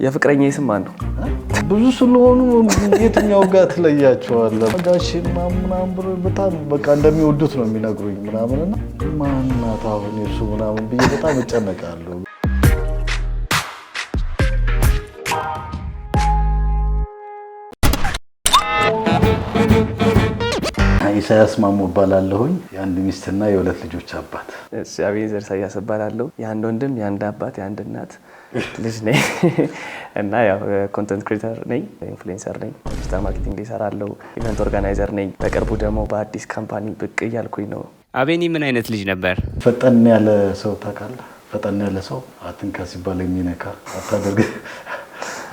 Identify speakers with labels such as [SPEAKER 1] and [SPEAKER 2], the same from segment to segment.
[SPEAKER 1] የፍቅረኛ ስም ማን ነው?
[SPEAKER 2] ብዙ ስለሆኑ የትኛው ጋር ትለያቸዋለህ? ጋሽ ምናምን ብሎ በጣም በቃ እንደሚወዱት ነው የሚነግሩኝ ምናምንና ማናት አሁን እሱ ምናምን ብዬ በጣም እጨነቃለሁ። ኢሳያስ ማሞ እባላለሁኝ። የአንድ ሚስትና የሁለት ልጆች አባት።
[SPEAKER 1] አቤኔዘር ኢሳያስ እባላለሁ። የአንድ ወንድም የአንድ አባት የአንድ እናት ልጅ ነኝ እና ያው ኮንተንት ክሪኤተር ነኝ፣ ኢንፍሉዌንሰር ነኝ፣ ዲጂታል ማርኬቲንግ እሰራለሁ፣ ኢቨንት ኦርጋናይዘር ነኝ። በቅርቡ ደግሞ በአዲስ ካምፓኒ ብቅ እያልኩኝ ነው።
[SPEAKER 3] አቤኒ ምን አይነት ልጅ ነበር?
[SPEAKER 2] ፈጠን ያለ ሰው ታውቃለህ? ፈጠን ያለ ሰው አትንካ ሲባል የሚነካ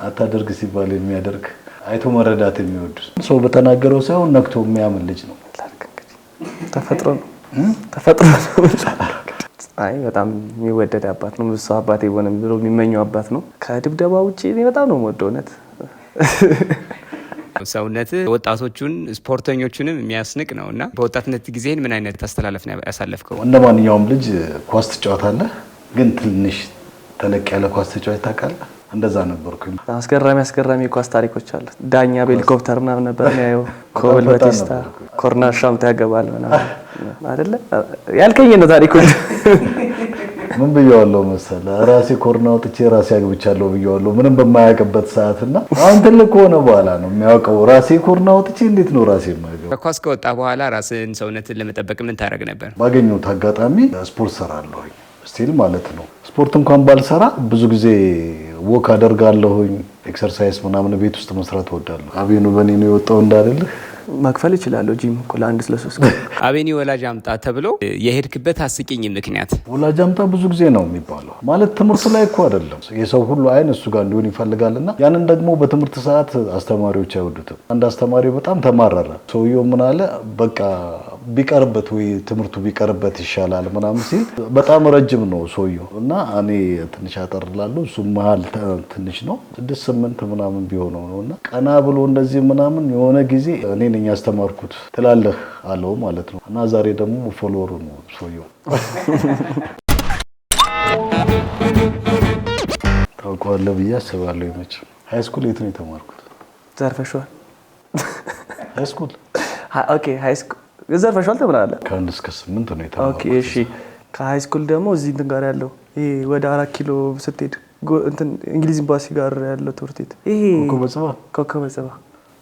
[SPEAKER 2] አታደርግ ሲባል የሚያደርግ አይቶ መረዳት የሚወድ ሰው በተናገረው ሳይሆን ነክቶ የሚያምን ልጅ ነው።
[SPEAKER 1] ተፈጥሮ ነው። አይ በጣም የሚወደድ አባት ነው። ብዙ አባቴ ሆነም ብሎ የሚመኘው አባት ነው። ከድብደባ ውጪ እኔ በጣም ነው የምወደው። እውነት
[SPEAKER 3] ሰውነት ወጣቶቹን ስፖርተኞቹንም የሚያስንቅ ነውና በወጣትነት ጊዜን ምን አይነት አስተላለፍ ነው ያሳለፍከው?
[SPEAKER 2] እንደማንኛውም ልጅ ኳስ ትጫወታለህ፣ ግን ትንሽ ተለቅ ያለ ኳስ ተጫወት ታውቃለህ? እንደዛ ነበርኩኝ።
[SPEAKER 1] አስገራሚ ኳስ ታሪኮች አሉ። ዳኛ በሄሊኮፕተር ምናምን ነበር የሚያየው። ኮብል በቴስታ ኮርና ሻምታ ያገባል ምናምን አይደለ? ያልከኝ ነው ታሪኩ።
[SPEAKER 2] ምን ብየዋለሁ መሰለህ? ራሴ ኮርና ወጥቼ ራሴ አግብቻለሁ ብየዋለሁ። ምንም በማያውቅበት ሰዓትና አሁን ትልቅ ከሆነ በኋላ ነው የሚያውቀው። ራሴ ኮርና ወጥቼ እንዴት ነው ራሴ የማገባው?
[SPEAKER 3] ከኳስ ከወጣ በኋላ ራስን ሰውነትን ለመጠበቅ ምን ታደርግ ነበር?
[SPEAKER 2] ባገኘሁት አጋጣሚ ስፖርት ሰራለሁኝ ስቲል ማለት ነው። ስፖርት እንኳን ባልሰራ ብዙ ጊዜ ወክ አደርጋለሁኝ። ኤክሰርሳይዝ ምናምን ቤት ውስጥ መስራት እወዳለሁ። አቤኑ በኔ ነው የወጣው እንዳልልህ
[SPEAKER 1] መክፈል ይችላል። ጂም እኮ ለአንድ ለሶስት
[SPEAKER 3] አቤኒ ወላጅ አምጣ ተብሎ የሄድክበት አስቂኝ ምክንያት?
[SPEAKER 2] ወላጅ አምጣ ብዙ ጊዜ ነው የሚባለው። ማለት ትምህርት ላይ እኮ አይደለም። የሰው ሁሉ አይን እሱ ጋር እንዲሆን ይፈልጋልና ያንን ደግሞ በትምህርት ሰዓት አስተማሪዎች አይወዱትም። አንድ አስተማሪ በጣም ተማረረ። ሰውየው ምን አለ፣ በቃ ቢቀርበት ወይ ትምህርቱ ቢቀርበት ይሻላል ምናምን ሲል፣ በጣም ረጅም ነው ሰውየው እና እኔ ትንሽ አጠርላለሁ፣ እሱ መሀል ትንሽ ነው 6-8 ምናምን ቢሆነው ነውና ቀና ብሎ እንደዚህ ምናምን የሆነ ጊዜ እኔ ነኝ ያስተማርኩት ትላለህ አለው ማለት ነው። እና ዛሬ ደግሞ ፎሎወሩ ነው ሰውየው። ታውቀዋለህ ብዬ አስባለሁ። መቼም ሃይስኩል የት ነው የተማርኩት?
[SPEAKER 1] ዘርፈሽዋል።
[SPEAKER 2] ሃይስኩል
[SPEAKER 1] ኦኬ፣ ሃይስኩል ዘርፈሽዋል ተብላለህ።
[SPEAKER 2] ከ1 እስከ 8 ነው የተማርኩት።
[SPEAKER 1] ኦኬ እሺ። ከሃይስኩል ደግሞ እዚህ እንትን ጋር ያለው ይሄ ወደ 4 ኪሎ ስትሄድ እንትን እንግሊዝ ኤምባሲ ጋር ያለው ትምህርት ቤት ይሄ ኮከበ ጽባ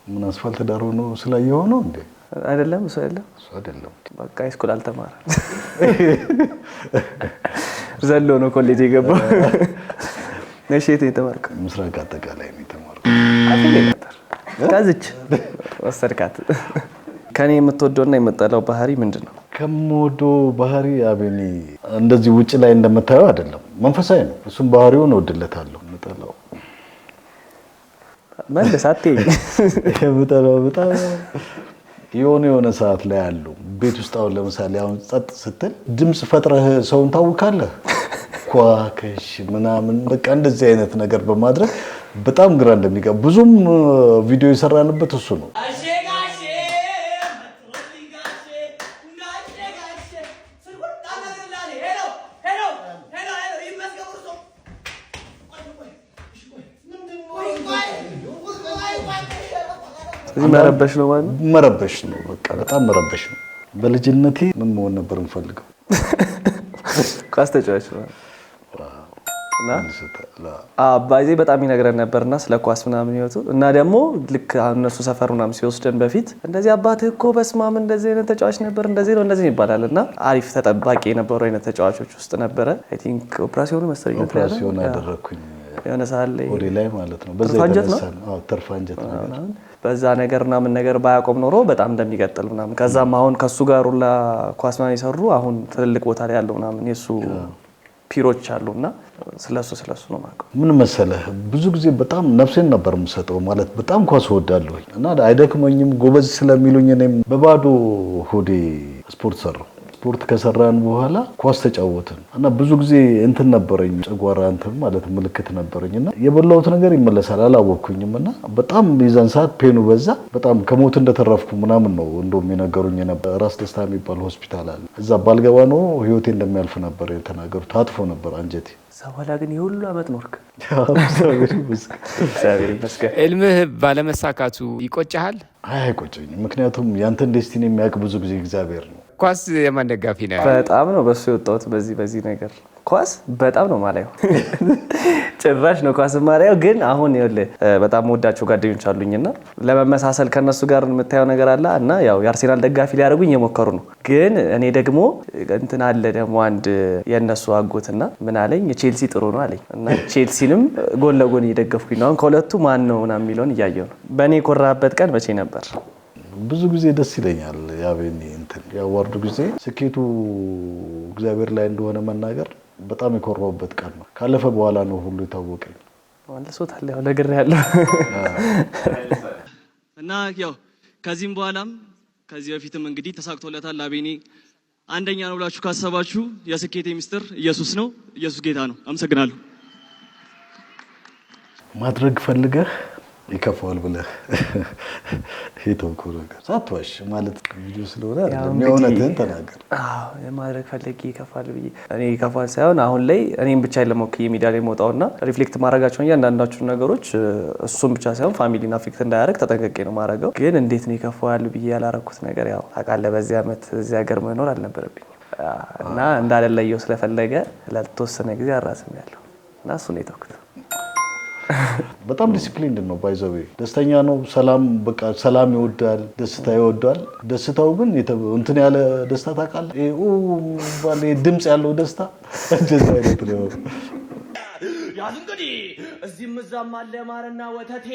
[SPEAKER 2] ምን አስፋልት ዳር ሆኖ ስላየው ነው እንዴ?
[SPEAKER 1] አይደለም፣ እሱ አይደለም፣
[SPEAKER 2] እሱ አይደለም።
[SPEAKER 1] በቃ ሃይስኩል አልተማረም። ዘሎ ነው ኮሌጅ የገባው። እሺ፣ የት ነው የተማርከው?
[SPEAKER 2] ምስራቅ አጠቃላይ ነው የተማርኩት።
[SPEAKER 1] አፍዴ ነበር ከዚች ወሰድካት። ከኔ የምትወደውና የምጠላው ባህሪ ምንድን ነው?
[SPEAKER 2] ከምወደው ባህሪ አቤኒ እንደዚህ ውጭ ላይ እንደምታየው አይደለም፣ መንፈሳዊ ነው። እሱም ባህሪውን እወድለታለሁ። የምጠላው
[SPEAKER 1] መልሳት
[SPEAKER 2] የምጠላው በጣም የሆነ ሰዓት ላይ አሉ ቤት ውስጥ። አሁን ለምሳሌ አሁን ጸጥ ስትል ድምጽ ፈጥረህ ሰውን ታውካለህ። ኳከሽ ምናምን በቃ እንደዚህ አይነት ነገር በማድረግ በጣም ግራ እንደሚገባ ብዙም ቪዲዮ የሰራንበት እሱ ነው።
[SPEAKER 1] መረበሽ ነው ማለት ነው።
[SPEAKER 2] መረበሽ ነው በቃ በጣም መረበሽ ነው። በልጅነቴ ምን መሆን ነበር የምፈልገው?
[SPEAKER 1] ኳስ ተጫዋች ነው እና አባዬ በጣም ይነግረን ነበርና ስለ ኳስ ምናምን ይወጡ እና ደግሞ ልክ እነሱ ሰፈር ምናምን ሲወስደን በፊት እንደዚህ አባትህ እኮ በስማም እንደዚህ አይነት ተጫዋች ነበር እንደዚህ ነው እንደዚህ ይባላል እና አሪፍ ተጠባቂ የነበሩ አይነት ተጫዋቾች ውስጥ ነበረ። አይ ቲንክ ኦፕራሲዮን መሰለኝ
[SPEAKER 2] ኦፕራሲዮን አደረኩኝ
[SPEAKER 1] የሆነ ሰዓት ላይ
[SPEAKER 2] ወደ ላይ ማለት ነው። በዛ ተርፋ አንጀት ነው።
[SPEAKER 1] በዛ ነገር ምናምን ነገር ባያቆም ኖሮ በጣም እንደሚቀጥል ምናምን ከዛም አሁን ከሱ ጋር ሁላ ኳስ ምናምን ይሰሩ አሁን ትልልቅ ቦታ ላይ ያለው ምናምን የሱ ፒሮች አሉና ስለሱ ነው ማለት።
[SPEAKER 2] ምን መሰለህ ብዙ ጊዜ በጣም ነፍሴን ነበር የምሰጠው ማለት በጣም ኳስ እወዳለሁ እና አይደክመኝም ጎበዝ ስለሚሉኝ እኔም በባዶ ሆዴ ስፖርት ሰራው። ስፖርት ከሰራን በኋላ ኳስ ተጫወትን እና ብዙ ጊዜ እንትን ነበረኝ ጨጓራ እንትን ማለት ምልክት ነበረኝና የበላሁት ነገር ይመለሳል አላወቅኩኝም እና በጣም የዛን ሰዓት ፔኑ በዛ። በጣም ከሞት እንደተረፍኩ ምናምን ነው እንደውም የነገሩኝ ነበር። ራስ ደስታ የሚባል ሆስፒታል አለ። እዛ ባልገባ ነው ህይወቴ እንደሚያልፍ ነበር የተናገሩት። ታጥፎ ነበር አንጀቴ።
[SPEAKER 1] ሰዋላ ግን የሁሉ አመት ኖርክ።
[SPEAKER 3] ህልምህ ባለመሳካቱ ይቆጭሃል?
[SPEAKER 2] አይቆጨኝም። ምክንያቱም ያንተን ዴስቲኒ የሚያውቅ ብዙ ጊዜ እግዚአብሔር ነው።
[SPEAKER 3] ኳስ የማን ደጋፊ ነው?
[SPEAKER 1] በጣም ነው በሱ የወጣሁት። በዚህ ነገር ኳስ በጣም ነው ማላየው። ጭራሽ ነው ኳስ ማላየው። ግን አሁን ይኸውልህ በጣም ወዳቸው ጓደኞች አሉኝና ለመመሳሰል ከነሱ ጋር የምታየው ነገር አለ እና ያው የአርሴናል ደጋፊ ሊያደርጉኝ እየሞከሩ ነው። ግን እኔ ደግሞ እንትን አለ ደግሞ አንድ የነሱ አጎትና ምን አለኝ ቼልሲ ጥሩ ነው አለኝ እና ቼልሲንም ጎን ለጎን እየደገፍኩኝ ነው። አሁን ከሁለቱ ማን ነው ምናምን የሚለውን እያየሁ ነው። በእኔ የኮራበት ቀን መቼ ነበር?
[SPEAKER 2] ብዙ ጊዜ ደስ ይለኛል። ያቤኒ እንትን ያዋርዱ ጊዜ ስኬቱ እግዚአብሔር ላይ እንደሆነ መናገር በጣም የኮራውበት ቀን ነው። ካለፈ በኋላ ነው ሁሉ የታወቀኝ።
[SPEAKER 1] ወልሶታል ያው ነገር ያለው
[SPEAKER 4] እና ያው ከዚህም በኋላም ከዚህ በፊትም እንግዲህ ተሳክቶለታል። አቤኒ አንደኛ ነው ብላችሁ ካሰባችሁ የስኬቴ ሚስጥር ኢየሱስ ነው። ኢየሱስ ጌታ ነው። አመሰግናለሁ።
[SPEAKER 2] ማድረግ ፈልገህ ይከፋዋል ብለህ ሄቶንኩ ነገር ሳትዋሽ ማለት ቪዲዮ ስለሆነ አይደለም፣ የእውነትህን ተናገር።
[SPEAKER 1] አዎ የማድረግ ፈልጌ ይከፋል ብዬ እኔ ይከፋል ሳይሆን አሁን ላይ እኔም ብቻ ለሞክዬ ሚዲያ ላይ መውጣውና ሪፍሌክት ማድረጋቸው እያንዳንዳችሁ ነገሮች እሱም ብቻ ሳይሆን ፋሚሊን አፌክት እንዳያደርግ ተጠንቀቄ ነው ማድረገው። ግን እንዴት ነው ይከፋዋል ብዬ ያላረኩት ነገር ያው ታውቃለህ፣ በዚህ አመት እዚህ ሀገር መኖር አልነበረብኝ እና እንዳለለየው ስለፈለገ ለተወሰነ ጊዜ አራስም ያለው እና እሱ ነው የተውኩት።
[SPEAKER 2] በጣም ዲሲፕሊንድ ነው። ባይዘዌ ደስተኛ ነው። ሰላም በቃ ሰላም ይወዳል፣ ደስታ ይወዳል። ደስታው ግን እንትን ያለ ደስታ ታውቃለህ፣ ባለ ድምጽ ያለው ደስታ እንደዛ አይነት ነው።
[SPEAKER 5] ያዝ እንግዲህ እዚህም እዛም አለ ማርና ወተቴ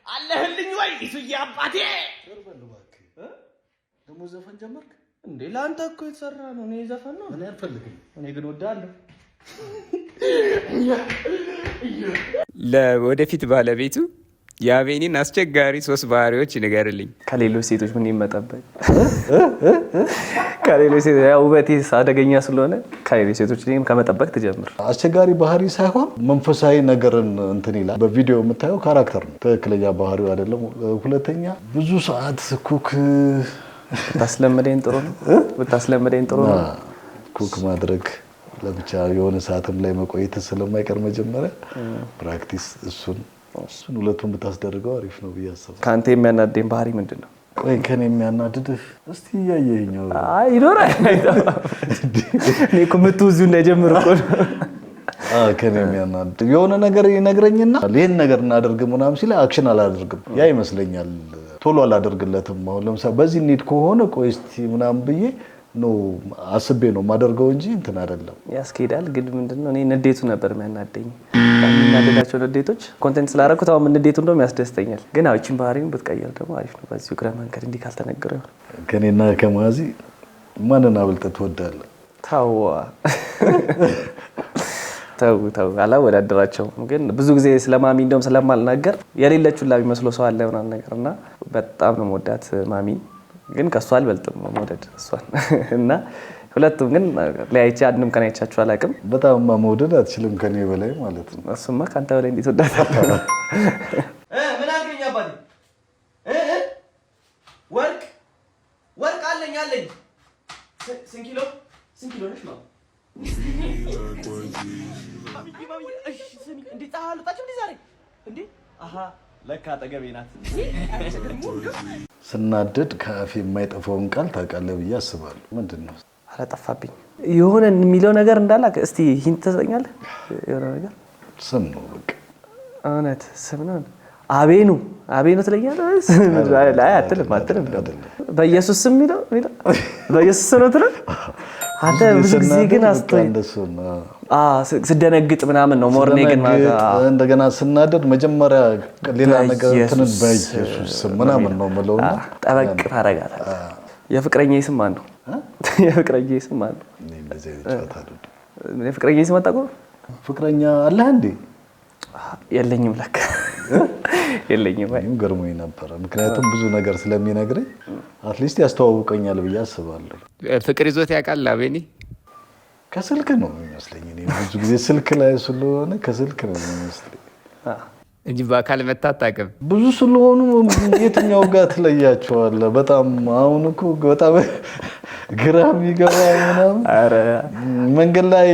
[SPEAKER 5] አለህልኝ ወይ ኢሱዬ አባቴ።
[SPEAKER 2] ደግሞ ዘፈን ጀመርክ
[SPEAKER 1] እንዴ? ለአንተ እኮ የተሰራ ነው። እኔ ዘፈን ነው
[SPEAKER 2] እኔ አልፈልግም።
[SPEAKER 1] እኔ ግን ወዳለሁ።
[SPEAKER 3] ለወደፊት ባለቤቱ የአቤኒን አስቸጋሪ 3 ባህሪዎች ንገርልኝ።
[SPEAKER 1] ከሌሎች ሴቶች ምን ይመጣበኝ? ከሌሎች ሴቶች ያው ውበቴ አደገኛ ስለሆነ ከሌሎች ሴቶች እኔም ከመጠበቅ ትጀምር።
[SPEAKER 2] አስቸጋሪ ባህሪ ሳይሆን መንፈሳዊ ነገርን እንትን ይላል። በቪዲዮ የምታየው ካራክተር ነው፣ ትክክለኛ ባህሪው አይደለም። ሁለተኛ ብዙ ሰዓት ኩክ
[SPEAKER 1] ብታስለምደኝ ጥሩ ነው። ብታስለምደኝ ጥሩ ነው
[SPEAKER 2] ኩክ ማድረግ ለብቻ የሆነ ሰዓትም ላይ መቆየት ስለማይቀር መጀመሪያ ፕራክቲስ እሱን ሁለቱን ብታስደርገው አሪፍ ነው ብዬ አስባለሁ።
[SPEAKER 1] ካንተ የሚያናደኝ ባህሪ ምንድነው?
[SPEAKER 2] ቆይ ከኔ የሚያናድድህ እስቲ ያየኸኛው
[SPEAKER 1] ይኖራል። እኔ እኮ ምትውዙ እንዳይጀምር እኮ ነው።
[SPEAKER 2] ከኔ የሚያናድድ የሆነ ነገር ይነግረኝና ይሄን ነገር እናደርግ ምናምን ሲል አክሽን አላደርግም። ያ ይመስለኛል ቶሎ አላደርግለትም። አሁን ለምሳሌ በዚህ እንሂድ ከሆነ ቆይ እስቲ ምናምን ብዬ ነው አስቤ ነው ማደርገው እንጂ እንትን አይደለም።
[SPEAKER 1] ያስኬዳል። ግን ምንድነው እኔ ንዴቱ ነበር የሚያናደኝ። የሚናደዳቸው ንዴቶች ኮንቴንት ስላደረኩት አሁን ንዴቱ እንደውም ያስደስተኛል። ግን አዎችን ባህሪውን ብትቀየር ደግሞ አሪፍ ነው። በዚህ ግራ መንገድ እንዲህ ካልተነገረው ይሆን።
[SPEAKER 2] ከኔና ከማዚ ማንን አብልጠህ ትወዳለህ?
[SPEAKER 1] ተው አላወዳደራቸውም። ግን ብዙ ጊዜ ስለማሚ እንደውም ስለማልናገር የሌለችው ላ ቢመስለው ሰው አለ ምናምን ነገርና በጣም ነው መወዳት ማሚ። ግን ከሷ አልበልጥም መውደድ እሷን እና ሁለቱም ግን ለያይቼ አንድም ቀን አይቻችሁ አላውቅም።
[SPEAKER 2] በጣም መውደድ አትችልም ከኔ በላይ ማለት ነው።
[SPEAKER 1] እሱማ ካንተ በላይ እንዴት ወዳታለህ?
[SPEAKER 5] ምን አልከኝ አባቴ? ወርቅ አለኝ ስንት ኪሎ ነሽ ነው? እንዴ ፀሐይ አልወጣችም እንዴ ዛሬ? እንዴ አሃ ለካ አጠገቤ ናት።
[SPEAKER 2] ስናደድ ከአፌ የማይጠፋውን ቃል ታውቃለህ ብዬ አስባለሁ። ምንድን ነው?
[SPEAKER 1] አላጠፋብኝ የሆነ የሚለው ነገር እንዳላ እስቲ ሂንት ትሰጠኛለህ? የሆነ ነገር
[SPEAKER 2] ስም ነው በቃ
[SPEAKER 1] እውነት ስም ነው። አቤኑ ትለኛለህ? አይ አትልም። በኢየሱስ ስም የሚለው በኢየሱስ ስም ነው ትላለህ አንተ። ብዙ ጊዜ ግን ስደነግጥ ምናምን ነው ሞርኔ ግን
[SPEAKER 2] እንደገና ስናደድ መጀመሪያ ሌላ ነገር እንትን በኢየሱስ ስም ምናምን ነው የምለውና
[SPEAKER 1] ጠበቅ ታደርጋለህ። የፍቅረኛዬ ስም ማን ነው? የፍቅረኛዬ ስም ማን ነው? የፍቅረኛዬ ስም አታውቀውም?
[SPEAKER 2] ፍቅረኛ አለህ እንዴ?
[SPEAKER 1] የለኝም ለካ የለኝም።
[SPEAKER 2] እኔም ገርሞኝ ነበረ። ምክንያቱም ብዙ ነገር ስለሚነግረኝ አትሊስት ያስተዋውቀኛል ብዬ አስባለሁ።
[SPEAKER 3] ፍቅር ይዞት ያውቃል አቤኒ?
[SPEAKER 2] ከስልክ ነው የሚመስለኝ። እኔ ብዙ ጊዜ ስልክ ላይ ስለሆነ ከስልክ ነው የሚመስለኝ
[SPEAKER 3] እንጂ በአካል መታ አታውቅም።
[SPEAKER 2] ብዙ ስለሆኑ የትኛው ጋር ትለያቸዋለህ? በጣም አሁን እኮ በጣም ግራ የሚገባ ምናምን መንገድ ላይ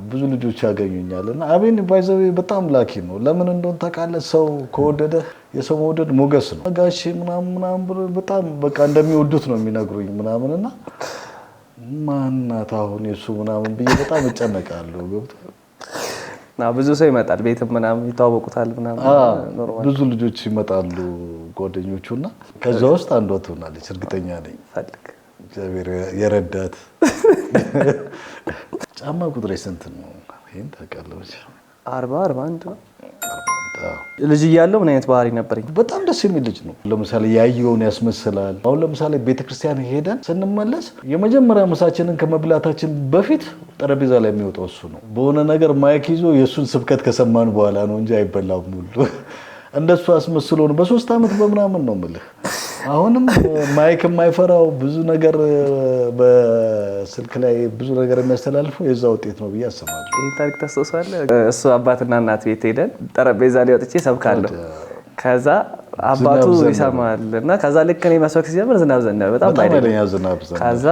[SPEAKER 2] ብዙ ልጆች ያገኙኛል እና አቤኒ ባይዘዌ በጣም ላኪ ነው። ለምን እንደሆነ ታውቃለህ? ሰው ከወደደ የሰው መውደድ ሞገስ ነው። ጋሼ ምናምን በጣም በቃ እንደሚወዱት ነው የሚነግሩኝ ምናምን እና ማናት አሁን የሱ ምናምን ብዬ በጣም እጨነቃለሁ። ገብቶሃል?
[SPEAKER 1] ብዙ ሰው ይመጣል ቤትም ምናምን ይተዋወቁታል ምናምን
[SPEAKER 2] ብዙ ልጆች ይመጣሉ ጓደኞቹ እና ከዛ ውስጥ አንዷ ትሆናለች እርግጠኛ ነኝ። እግዚአብሔር የረዳት። ጫማ ቁጥሬ ስንት ነው? ይሄን ታውቃለህ? 41 ነው።
[SPEAKER 1] ልጅ እያለሁ ምን አይነት ባህሪ ነበረኝ?
[SPEAKER 2] በጣም ደስ የሚል ልጅ ነው። ለምሳሌ ያየውን ያስመስላል። አሁን ለምሳሌ ቤተክርስቲያን ሄደን ስንመለስ የመጀመሪያ ምሳችንን ከመብላታችን በፊት ጠረጴዛ ላይ የሚወጣው እሱ ነው። በሆነ ነገር ማይክ ይዞ የእሱን ስብከት ከሰማን በኋላ ነው እንጂ አይበላም ሁሉ እንደሱ አስመስሎ ነው። በ3 ዓመት በምናምን ነው የምልህ። አሁንም ማይክ የማይፈራው ብዙ ነገር በስልክ ላይ ብዙ ነገር የሚያስተላልፈው የዛ ውጤት ነው ብዬ አስባለሁ።
[SPEAKER 1] ይህ ታሪክ ታስታውሳለህ? እሱ አባትና እናት ቤት ሄደን ጠረጴዛ ላይ ወጥቼ ሰብካለሁ። ከዛ አባቱ ይሰማል እና ከዛ ልክ እኔ መስበክ ሲጀምር ዝናብ ዘነበ። በጣም
[SPEAKER 2] ዝናብ ዘነበ።
[SPEAKER 1] ከዛ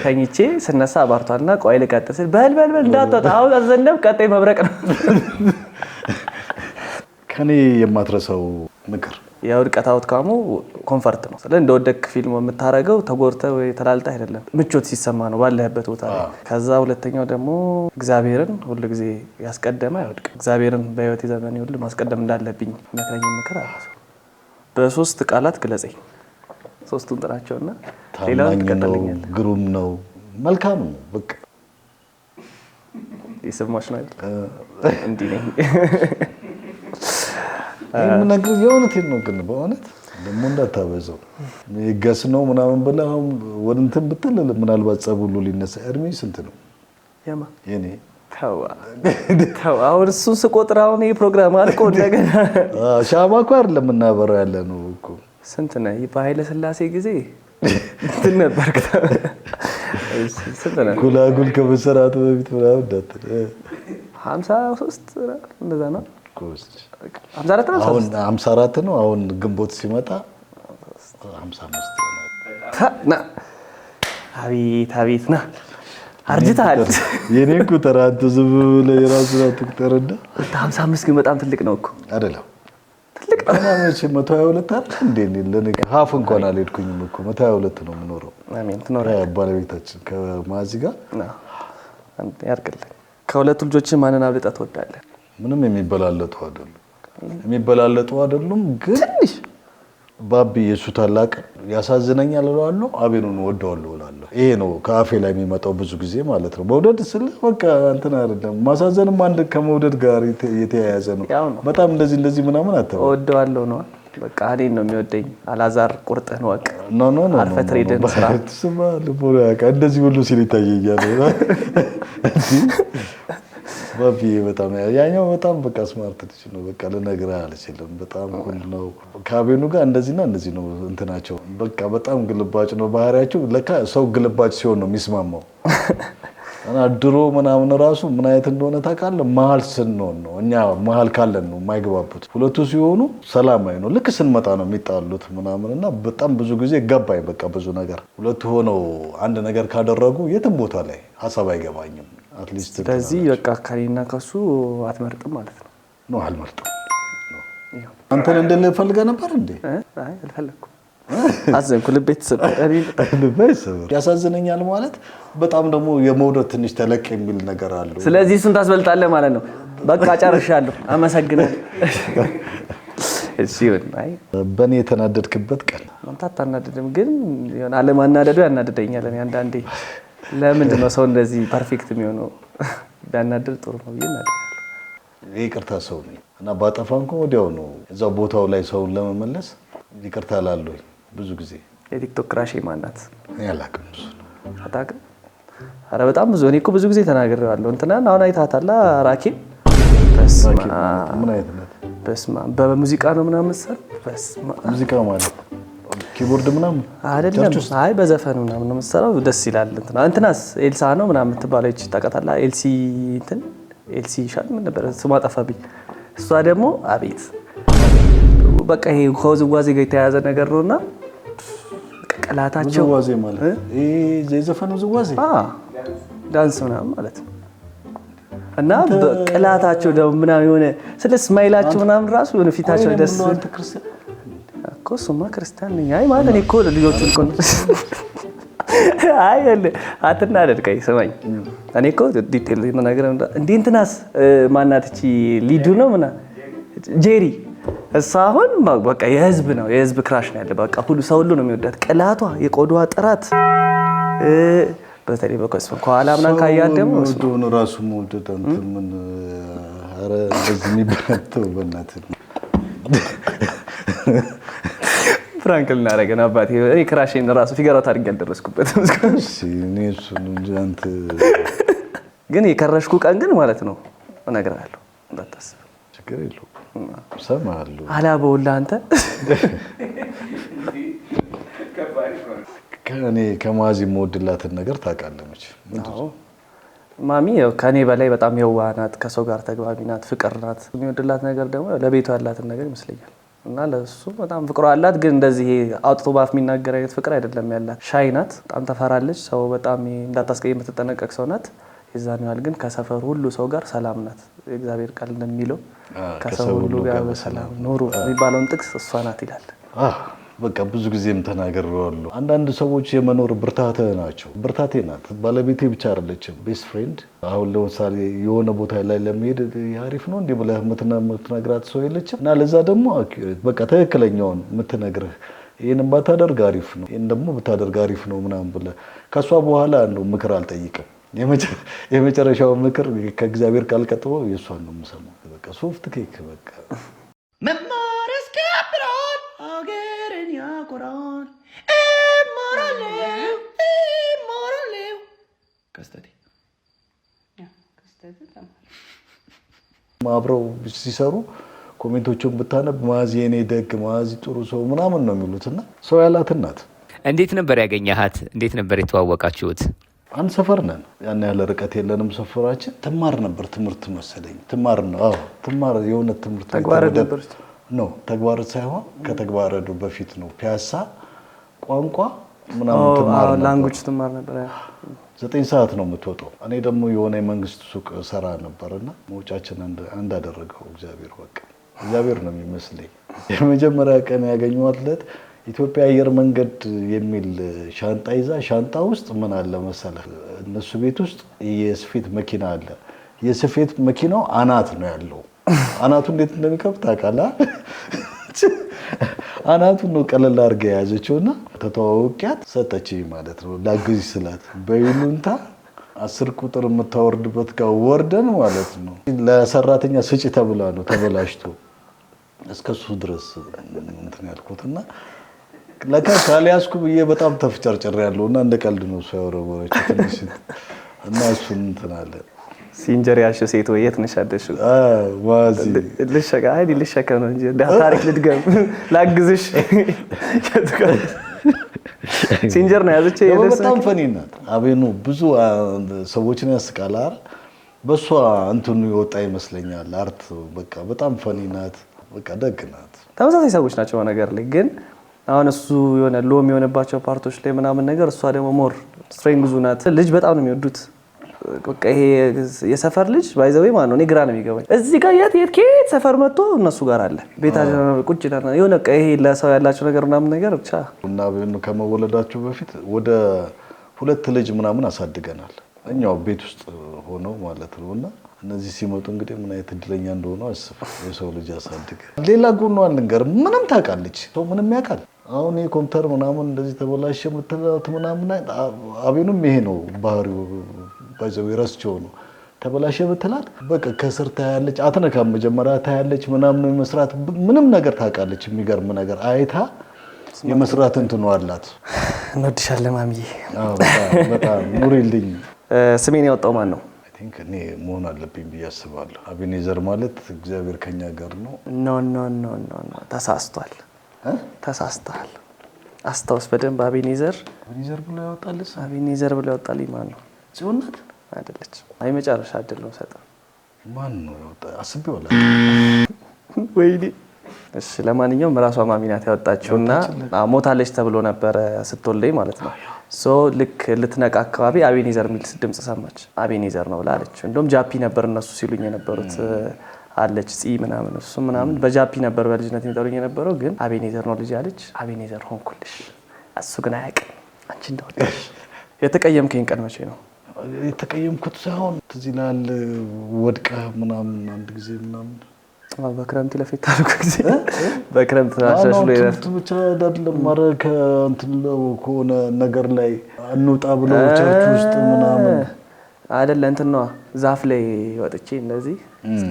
[SPEAKER 1] ተኝቼ ስነሳ አባርቷልና ቆይ ልቀጥል ስል በል እንዳትወጣ አሁን አዘነብ ቀጣይ መብረቅ ነው።
[SPEAKER 2] ከኔ የማትረሳው ምክር
[SPEAKER 1] የውድቀት አውትካሙ ኮንፈርት ነው። ስለዚህ እንደወደቅ ፊልም የምታረገው ተጎድተህ ወይ ተላልጠህ አይደለም፣ ምቾት ሲሰማ ነው ባለህበት ቦታ ላይ። ከዛ ሁለተኛው ደግሞ እግዚአብሔርን ሁሉ ጊዜ ያስቀደመ አይወድቅም። እግዚአብሔርን በህይወት ዘመኔ ሁሉ ማስቀደም እንዳለብኝ መክረኝ ምክር አለ። በ3 ቃላት ግለጸኝ። 3ቱን ጥራቸውና ሌላውን ትቀጥልኛል።
[SPEAKER 2] ግሩም ነው፣ መልካም ነው። በቃ
[SPEAKER 1] ይሰማሽ ነው አይደል? እንዲህ ነኝ
[SPEAKER 2] የምነግርህ የእውነቴን ነው። ግን በእውነት ደግሞ እንዳታበዛው ገስ ነው ምናምን ብለህ አሁን ወደ እንትን ብትል ምናልባት ጸብ ሁሉ ሊነሳ። እድሜ ስንት ነው? የኔ
[SPEAKER 1] ተው አሁን እሱን ስቆጥር አሁን ይሄ ፕሮግራም አልቆ እንደገና
[SPEAKER 2] ሻማ እኮ አይደለም የምናበረው ያለ ነው እኮ።
[SPEAKER 1] ስንት ነህ? በኃይለ ሥላሴ ጊዜ እንትን ነበርክ። ስንት ነህ?
[SPEAKER 2] ጉላጉል ከመሰራቱ በፊት ምናምን እንዳትል
[SPEAKER 1] 53 እንደዛ ነው።
[SPEAKER 2] 54 ነው። አሁን ግንቦት ሲመጣ 55
[SPEAKER 1] ና አቤት ና አርጅተሃል።
[SPEAKER 2] የኔን ቁጥር አንተ ዝም ብለህ የራስህን አትቁጠርና
[SPEAKER 1] 55 ግን በጣም ትልቅ ነው እኮ
[SPEAKER 2] አይደለም? ትልቅ ነው። መቼ 122 አይደል እንዴ? ለኔ ሀፍ እንኳን አልሄድኩኝም እኮ 122 ነው የምኖረው።
[SPEAKER 1] አሜን። ትኖራለህ።
[SPEAKER 2] ባለቤታችን ከማዚ ጋር
[SPEAKER 1] ያርቅልህ። ከሁለቱ ልጆች ማንን አብልጠህ ትወዳለህ?
[SPEAKER 2] ምንም የሚበላለጡ አይደሉም። ግን ትንሽ ባቢ የሱ ታላቅ ያሳዝነኛል እላለሁ፣ አቤኑን ወደዋለሁ እላለሁ። ይሄ ነው ከአፌ ላይ የሚመጣው ብዙ ጊዜ ማለት ነው። መውደድ ስለ በቃ እንትን አይደለም። ማሳዘንም አንድ ከመውደድ ጋር የተያያዘ ነው። በጣም እንደዚህ ምናምን አትበል።
[SPEAKER 1] ወደዋለሁ ነው በቃ እኔን ነው የሚወደኝ። አላዛር ቁርጥህን ወቅ
[SPEAKER 2] ኖ
[SPEAKER 1] አልፈህ ትሬድን ስራ
[SPEAKER 2] ስማ ልቦና እንደዚህ ሁሉ ሲል ይታየኛል። ባቢ በጣም ያኛው በጣም በቃ ስማርት ልጅ ነው። በቃ ልነግርህ አልችልም። በጣም ኩል ነው። ከአቤኑ ጋር እንደዚህና እንደዚህ ነው እንትናቸው። በቃ በጣም ግልባጭ ነው ባህሪያቸው። ለካ ሰው ግልባጭ ሲሆን ነው የሚስማማው። እና ድሮ ምናምን ራሱ ምን አይነት እንደሆነ ታውቃለህ? መሀል ስንሆን ነው እኛ መሀል ካለን ነው የማይግባቡት። ሁለቱ ሲሆኑ ሰላማዊ ነው። ልክ ስንመጣ ነው የሚጣሉት ምናምን እና በጣም ብዙ ጊዜ ገባኝ። በቃ ብዙ ነገር ሁለቱ ሆነው አንድ ነገር ካደረጉ የትም ቦታ ላይ ሀሳብ አይገባኝም። አትሊስት
[SPEAKER 1] ስለዚህ በቃ ከኔና ከሱ አትመርጥም ማለት ነው?
[SPEAKER 2] ነው አልመርጥም። አንተን እንደልህ ፈልገህ ነበር እንዴ?
[SPEAKER 1] አይ አልፈለኩም። አዘንኩ። ልቤ ተሰበረ።
[SPEAKER 2] ያሳዝነኛል ማለት በጣም ደግሞ የመውደድ ትንሽ ተለቅ የሚል ነገር አለው።
[SPEAKER 1] ስለዚህ እሱን ታስበልጣለህ ማለት ነው። በቃ ጨርሻለሁ። አመሰግናለሁ። እሺ አይ
[SPEAKER 2] በእኔ የተናደድክበት ቀን
[SPEAKER 1] አንተ አታናደድም፣ ግን የሆነ አለማናደዱ ያናደደኛል። እኔ አንዳንዴ ለምንድን ነው ሰው እንደዚህ ፐርፌክት የሚሆነው? ቢያናደድ ጥሩ ነው ብዬ እናደዳለሁ።
[SPEAKER 2] ይቅርታ ሰው ነኝ እና ባጠፋ እንኳን ወዲያው ነው እዛው ቦታው ላይ ሰውን ለመመለስ ይቅርታ እላለሁ። ብዙ ጊዜ
[SPEAKER 1] የቲክቶክ ክራሽ ማናት?
[SPEAKER 2] ያላቅም ብዙ
[SPEAKER 1] አታውቅም? ኧረ በጣም ብዙ። እኔ እኮ ብዙ ጊዜ ተናግሬዋለሁ። እንትናን አሁን አይታታላ ራኬብ
[SPEAKER 2] ምን አይነት
[SPEAKER 1] በስማ በሙዚቃ ነው ምናምን መሰል በስማ
[SPEAKER 2] ሙዚቃ ማለት ኪቦርድ ምናምን
[SPEAKER 1] አይደለም። አይ በዘፈኑ ምናምን ነው መሰለው። ደስ ይላል። እንትናስ ኤልሳ ነው ምናምን የምትባለው እቺ ታውቃታለህ? ኤልሲ ሻል ምን ነበር ስሟ ጠፋብኝ። እሷ ደግሞ አቤት በቃ ይሄ ከውዝዋዜ ጋር የተያያዘ ነገር ነውና ቀላታቸው
[SPEAKER 2] ውዝዋዜ ማለት ይሄ የዘፈኑ ውዝዋዜ
[SPEAKER 1] ዳንስ ምናምን ማለት ነው። እና በቀላታቸው ደግሞ ምናምን የሆነ ስለ ስማይላቸው ምናምን ራሱ የሆነ ፊታቸው ደስ እኮ እሱማ ክርስቲያን ነኝ። አይ ማለት እኔ እኮ ልጆቹን እኮ አይ አትናደድ፣ ቆይ ስማኝ። እኔ እኮ ዲቴል ነገር እንደ እንትናስ ማናት እቺ ሊዱ ነው ምናምን ጄሪ እሷ አሁን በቃ የህዝብ ነው የህዝብ ክራሽ ነው ያለ። በቃ ሁሉ ሰው ሁሉ ነው የሚወዳት። ቅላቷ፣ የቆዳዋ ጥራት በተለይ በኮስሞ ከኋላ ምናምን ካያት ደግሞ
[SPEAKER 2] ወዶን ራሱ መውደድ አንተ ምን አረ እንደዚህ የሚባለው በእናትህ
[SPEAKER 1] ፍራንክ ልናደርገን አባቴ እኔ ክራሽን ራሱ ፊገራት አድርጌ አልደረስኩበትም።
[SPEAKER 2] እሺ እኔ እሱን እንጂ አንተ
[SPEAKER 1] ግን የከረሽኩ ቀን ግን ማለት ነው እነግርሃለሁ፣ እንዳታስብ።
[SPEAKER 2] ችግር የለውም እሰማሃለሁ።
[SPEAKER 1] አላበውላ አንተ
[SPEAKER 2] ከእኔ ከማዚ የምወድላትን ነገር ታውቃለህ መቼም።
[SPEAKER 1] ማሚ ያው ከኔ በላይ በጣም የዋህ ናት፣ ከሰው ጋር ተግባቢ ናት፣ ፍቅር ናት። የሚወድላት ነገር ደግሞ ለቤቷ ያላትን ነገር ይመስለኛል። እና ለሱ በጣም ፍቅሯ አላት። ግን እንደዚህ አውጥቶ ባፍ የሚናገር አይነት ፍቅር አይደለም ያላት። ሻይ ናት፣ በጣም ተፈራለች። ሰው በጣም እንዳታስቀይም የምትጠነቀቅ ሰው ናት። የዛን ያህል ግን ከሰፈሩ ሁሉ ሰው ጋር ሰላም ናት። የእግዚአብሔር ቃል እንደሚለው ከሰው ሁሉ ጋር በሰላም ኑሩ የሚባለውን ጥቅስ እሷ ናት ይላል።
[SPEAKER 2] በቃ ብዙ ጊዜም ተናግሬዋለሁ። አንዳንድ ሰዎች የመኖር ብርታቴ ናቸው። ብርታቴ ናት። ባለቤቴ ብቻ አይደለችም፣ ቤስት ፍሬንድ። አሁን ለምሳሌ የሆነ ቦታ ላይ ለመሄድ አሪፍ ነው እንዲህ ብለህ የምትነግራት ሰው የለችም። እና ለዛ ደግሞ በቃ ትክክለኛውን የምትነግርህ ይህንን ባታደርግ አሪፍ ነው፣ ይህን ደግሞ ብታደርግ አሪፍ ነው ምናምን ብለህ ከእሷ በኋላ ነው ምክር አልጠይቅም። የመጨረሻው ምክር ከእግዚአብሔር ቃል ቀጥሎ የእሷን ነው የምሰማው። በቃ ሶፍት ኬክ በቃ
[SPEAKER 5] መማር ያስከብራል፣ ሀገርን ያኮራል። እማራለሁ ከስተቴ
[SPEAKER 2] አብረው ሲሰሩ ኮሜንቶቹን ብታነብ ማዚ የኔ ደግ፣ ማዚ ጥሩ ሰው ምናምን ነው የሚሉትና ሰው ያላት ናት።
[SPEAKER 3] እንዴት ነበር ያገኘሃት? እንዴት ነበር የተዋወቃችሁት?
[SPEAKER 2] አንድ ሰፈር ነን፣ ያን ያለ ርቀት የለንም ሰፈራችን። ትማር ነበር ትምህርት መሰለኝ። ትማር ነው ትማር የሆነ ትምህርት
[SPEAKER 1] ተግባረድ ነበር
[SPEAKER 2] ነው ተግባረድ ሳይሆን ከተግባረዱ በፊት ነው። ፒያሳ ቋንቋ ምናምን ትማር ነበር፣ ላንጉጅ
[SPEAKER 1] ትማር ነበር።
[SPEAKER 2] 9 ሰዓት ነው የምትወጣው። እኔ ደግሞ የሆነ የመንግስት ሱቅ ሰራ ነበርና መውጫችን እንዳደረገው እግዚአብሔር ነው የሚመስለኝ። የመጀመሪያ ቀን ያገኘኋት ዕለት ኢትዮጵያ አየር መንገድ የሚል ሻንጣ ይዛ፣ ሻንጣ ውስጥ ምን አለ መሰለህ፣ እነሱ ቤት ውስጥ የስፌት መኪና አለ። የስፌት መኪናው አናት ነው ያለው። አናቱ እንዴት እንደሚከብድ ታውቃለህ? አናቱን ነው ቀለል አድርጋ የያዘችውና ተተዋውቂያት ሰጠችኝ ማለት ነው። ላግዝ ስላት በይሉንታ 10 ቁጥር የምታወርድበት ጋር ወርደን ማለት ነው። ለሰራተኛ ስጪ ተብላ ነው ተበላሽቶ እስከሱ ድረስ እንትን ያልኩትና ለካ ካልያዝኩ ብዬ በጣም ተፍጨርጨሬያለሁ። እና እንደ ቀልድ ነው እሱ ያወረወረች ትንሽ እና እሱን እንትን አለ።
[SPEAKER 1] ሲንጀር ያልሽው ሴት ወይ የት ነሽ ያለሽው?
[SPEAKER 2] ዋዚ
[SPEAKER 1] ልሸከም ነው እንጂ ታሪክ ልድገም ላግዝሽ። ሲንጀር ነው ያዘችው።
[SPEAKER 2] በጣም ፈኒ ናት። አቤኑ ብዙ ሰዎችን ያስቃል አይደል? በሷ እንትኑ ይወጣ ይመስለኛል አርት። በቃ በጣም ፈኒ ናት። በቃ ደግ ናት።
[SPEAKER 1] ተመሳሳይ ሰዎች ናቸው ነገር ላይ ግን አሁን እሱ የሆነ ሎም የሆነባቸው ፓርቶች ላይ ምናምን ነገር፣ እሷ ደግሞ ሞር ስትሬንግዙ ናት። ልጅ በጣም ነው የሚወዱት። በቃ ይሄ የሰፈር ልጅ ባይዘው ማለት ነው። እኔ ግራ ነው የሚገባኝ። እዚህ ጋር ከየት ሰፈር መጥቶ እነሱ ጋር አለ ቤታቸው ቁጭ ይላል። የሆነ ይሄ ለሰው ያላቸው ነገር ምናምን ነገር ብቻ
[SPEAKER 2] እና ከመወለዳቸው በፊት ወደ 2 ልጅ ምናምን አሳድገናል እኛው ቤት ውስጥ ሆነው ማለት ነው። እና እነዚህ ሲመጡ እንግዲህ ምን አይነት እድለኛ እንደሆነ አስብ። የሰው ልጅ አሳድገ ሌላ ጎኗ አልንገርም። ምንም ታውቃለች፣ ሰው ምንም ያውቃል። አሁን የኮምፒውተር ምናምን እንደዚህ ተበላሸ የምትላት ምናምን አቤኑም ይሄ ነው ባህሪው። ባይዘው የራስቸው ነው። ተበላሸ ብትላት በቃ ከስር ታያለች፣ አትነካም። መጀመሪያ ታያለች ምናምን መስራት ምንም ነገር ታውቃለች። የሚገርም ነገር አይታ የመስራት እንትኑ አላት።
[SPEAKER 1] እንወድሻለን ማሚዬ።
[SPEAKER 2] በጣም ኑሪልኝ።
[SPEAKER 1] ስሜን ያወጣው ማን ነው?
[SPEAKER 2] ቲንክ እኔ መሆን አለብኝ ብዬ አስባለሁ። አቤኔዘር ማለት እግዚአብሔር ከኛ ጋር ነው።
[SPEAKER 1] ኖ ተሳስቷል። ተሳስተሃል። አስታውስ በደንብ አቤኔዘር
[SPEAKER 2] ብሎ ያወጣልህ
[SPEAKER 1] አቤኔዘር ብሎ ያወጣልኝ ማን ነው?
[SPEAKER 2] ጽዮን ናት
[SPEAKER 1] አይደለች። አይ መጨረሻ አይደል ነው ሰጠ
[SPEAKER 2] ማን ነው ያወጣ? አስቤዋለሁ።
[SPEAKER 1] ወይኔ እሺ፣ ለማንኛውም ራሷ ማሚ ናት ያወጣችውና ሞታለች ተብሎ ነበር ስትወልደኝ ማለት ነው። ሶ ልክ ልትነቃ አካባቢ አቤኔዘር የሚል ድምጽ ሰማች። አቤኔዘር ነው ብላለች። እንደውም ጃፒ ነበር እነሱ ሲሉኝ የነበሩት አለች ምናምን እሱ ምናምን በጃፒ ነበር በልጅነት የሚጠሩኝ የነበረው፣ ግን አቤኔዘር ነው ልጅ አለች። አቤኔዘር ሆንኩልሽ። እሱ ግን አያውቅም አንቺ እንደወጣሽ። የተቀየምከኝ ቀን መቼ ነው?
[SPEAKER 2] የተቀየምኩት ሳይሆን ትዝ ይላል ወድቀህ ምናምን አንድ ጊዜ ምናምን
[SPEAKER 1] በክረምት ለፌት ታልኩ ጊዜ በክረምት አሻሽሎ
[SPEAKER 2] ይረፍ ብቻ አይደለም ማረከ እንትን ከሆነ ነገር ላይ እንውጣ ብለው ቸርች ውስጥ ምናምን
[SPEAKER 1] አይደለ እንትን ነው ዛፍ ላይ ወጥቼ እንደዚህ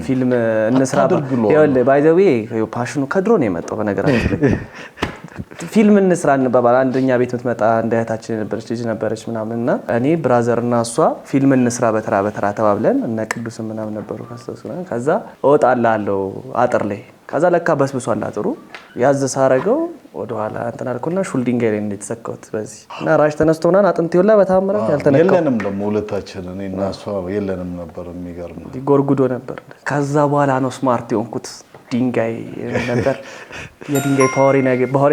[SPEAKER 1] ፊልም እንስራ ይኸውልህ ባይ ዘ ዌይ ፓሽኑ ከድሮ ነው የመጣው። በነገራችን ላይ ፊልም እንስራ እንባባል። አንደኛ ቤት የምትመጣ እንደ እህታችን ነበረች ልጅ ነበረች ምናምንና እኔ ብራዘርና እሷ ፊልም እንስራ በተራ ተባብለን እነ ቅዱስም ምናምን ነበሩ ከስተሱና ከዛ እወጣላለሁ አጥር ላይ ከዛ ለካ በስብሷል አጥሩ ያዝ ሳረገው ወደ ኋላ እንትን አልኩና ሹልዲንግ ላይ እንደተሰካሁት በዚህ እና ራሽ ተነስቶናል አጥንት ይወላ በታምራት ያልተነካው
[SPEAKER 2] የለንም ደግሞ ሁለታችን እኔና እሷ የለንም ነበር። የሚገርም
[SPEAKER 1] ጎርጉዶ ነበር። ከዛ በኋላ ነው ስማርት የሆንኩት። ድንጋይ ነበር የድንጋይ ፓወር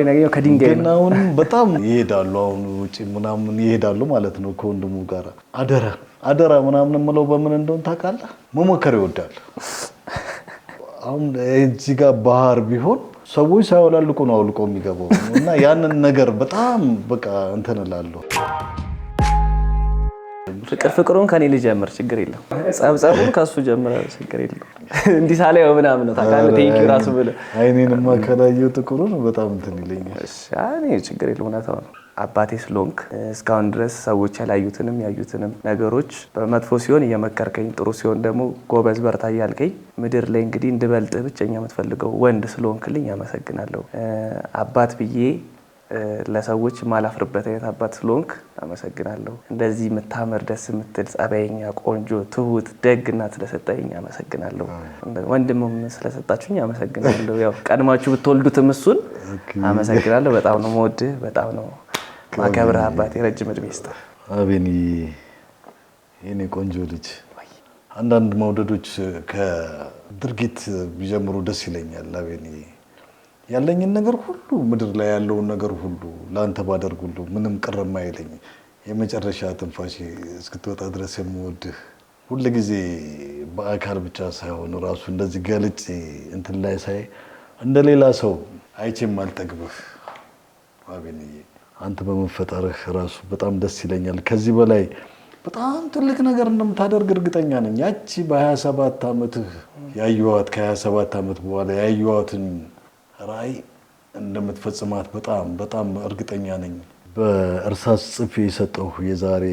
[SPEAKER 1] ነገኘው ከድንጋይ
[SPEAKER 2] ነው። አሁን በጣም ይሄዳሉ አሁን ውጪ ምናምን ይሄዳሉ ማለት ነው ከወንድሙ ጋር አደራ ምናምን የምለው በምን እንደሆነ ታውቃለህ? መሞከር ይወዳል። አሁን እዚህ ጋር ባህር ቢሆን ሰዎች ሳይወላልቁ ነው አውልቆ የሚገባው እና ያንን ነገር በጣም በቃ እንትን እላለሁ።
[SPEAKER 1] ፍቅሩን ከኔ ልጀምር ችግር የለም። ጸብጸቡን ከሱ ጀምር ችግር የለም። እንዲህ ሳላየው ምናምን ነው ታውቃለህ። ቴንኪው ራሱ ብለህ
[SPEAKER 2] አይኔንም አከላየው ጥቁሩን በጣም እንትን ይለኛል።
[SPEAKER 1] እሺ እኔ ችግር የለም እውነታው ነው። አባቴ ስለሆንክ እስካሁን ድረስ ሰዎች ያላዩትንም ያዩትንም ነገሮች በመጥፎ ሲሆን እየመከርከኝ፣ ጥሩ ሲሆን ደግሞ ጎበዝ በርታ እያልከኝ ምድር ላይ እንግዲህ እንድበልጥህ ብቸኛ የምትፈልገው ወንድ ስለሆንክልኝ አመሰግናለሁ። አባት ብዬ ለሰዎች ማላፍርበት አይነት አባት ስለሆንክ አመሰግናለሁ። እንደዚህ የምታምር ደስ የምትል ጸባይኛ፣ ቆንጆ፣ ትሁት፣ ደግ እናት ስለሰጠኝ አመሰግናለሁ። ወንድምም ስለሰጣችሁኝ አመሰግናለሁ። ያው ቀድማችሁ ብትወልዱትም እሱን አመሰግናለሁ። በጣም ነው የምወድህ፣ በጣም ነው ማከብርህ አባቴ። ረጅም እድሜ ይስጥህ።
[SPEAKER 2] አቤኒ የኔ ቆንጆ ልጅ፣ አንዳንድ መውደዶች ከድርጊት ቢጀምሩ ደስ ይለኛል። አቤኒ ያለኝን ነገር ሁሉ ምድር ላይ ያለውን ነገር ሁሉ ለአንተ ባደርግ ሁሉ ምንም ቅር የማይለኝ የመጨረሻ ትንፋሽ እስክትወጣ ድረስ የምወድህ ሁልጊዜ በአካል ብቻ ሳይሆን ራሱ እንደዚህ ገልጬ እንትን ላይ ሳይ እንደሌላ ሰው አይቼም አልጠግብህ። አቤንዬ አንተ በመፈጠርህ ራሱ በጣም ደስ ይለኛል። ከዚህ በላይ በጣም ትልቅ ነገር እንደምታደርግ እርግጠኛ ነኝ። ያቺ በ27 ዓመትህ ያየኋት ከ27 ዓመት በኋላ ያየኋትን ራዕይ እንደምትፈጽማት በጣም እርግጠኛ ነኝ። በእርሳስ ጽፌ የሰጠሁ የዛሬ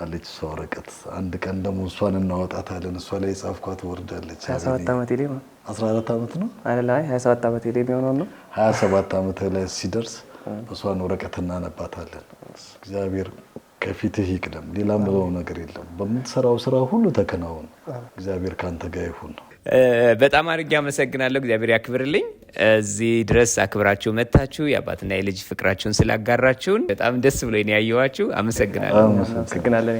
[SPEAKER 2] አለች እሷ ወረቀት። አንድ ቀን ደግሞ እሷን እናወጣታለን። እሷ ላይ የጻፍኳት ወርዳለች።
[SPEAKER 1] 27 ዓመቴ ላይ ነው
[SPEAKER 2] 14 ዓመት ነው
[SPEAKER 1] አይደል? 27 ዓመቴ ላይ የሚሆነው ነው።
[SPEAKER 2] 27 ዓመት ላይ ሲደርስ እሷን ወረቀት እናነባታለን። እግዚአብሔር ከፊትህ ይቅደም። ሌላ ምለው ነገር የለም። በምትሰራው ስራ ሁሉ ተከናወን። እግዚአብሔር ካንተ ጋር ይሁን።
[SPEAKER 3] በጣም አድርጌ አመሰግናለሁ። እግዚአብሔር ያክብርልኝ። እዚህ ድረስ አክብራችሁ መታችሁ የአባትና የልጅ ፍቅራችሁን ስላጋራችሁን በጣም ደስ ብሎኝ ያየኋችሁ። አመሰግናለሁ።
[SPEAKER 1] አመሰግናለሁ።